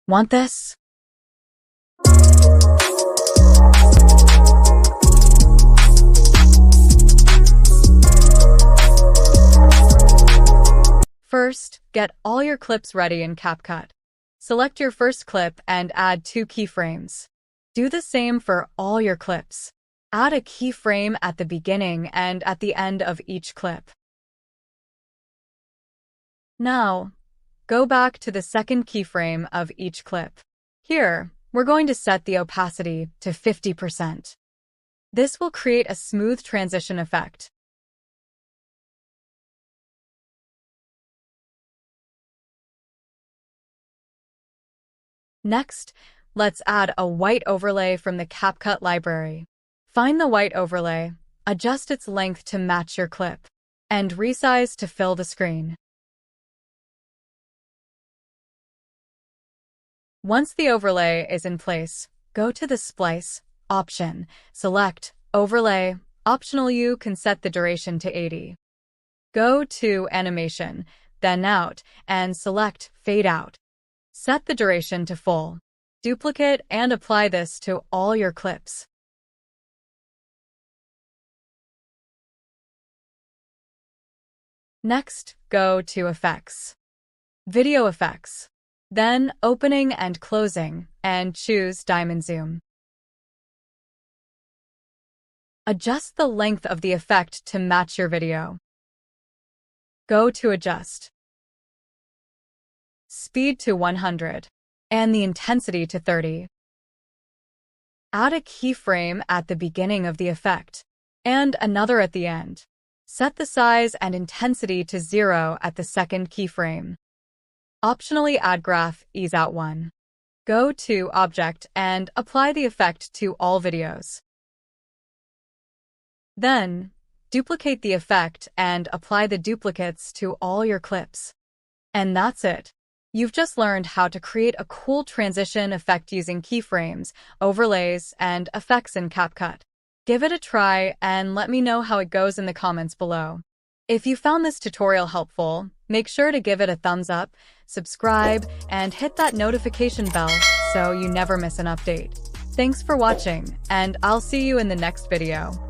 Want this? First, get all your clips ready in Capcut. Select your first clip and add 2 keyframes. Do the same for all your clips. Add a keyframe at the beginning and at the end of each clip. Now, go back to the second keyframe of each clip. Here, we're going to set the opacity to 50%. This will create a smooth transition effect. Next, let's add a white overlay from the Capcut library. Find the white overlay, adjust its length to match your clip, and resize to fill the screen. Once the overlay is in place, go to the Splice option, select Overlay. Optional, you can set the duration to 80. Go to Animation, then Out, and select Fade Out. Set the duration to full. Duplicate and apply this to all your clips. Next, go to Effects, Video Effects, then Opening and Closing, and choose Diamond Zoom. Adjust the length of the effect to match your video. Go to Adjust, Speed to 100, and the intensity to 30. Add a keyframe at the beginning of the effect, and another at the end. Set the size and intensity to 0 at the second keyframe. Optionally add graph ease out 1. Go to Object and apply the effect to all videos. Then, duplicate the effect and apply the duplicates to all your clips. And that's it. You've just learned how to create a cool transition effect using keyframes, overlays, and effects in Capcut. Give it a try and let me know how it goes in the comments below. If you found this tutorial helpful, make sure to give it a thumbs up, subscribe, and hit that notification bell so you never miss an update. Thanks for watching, and I'll see you in the next video.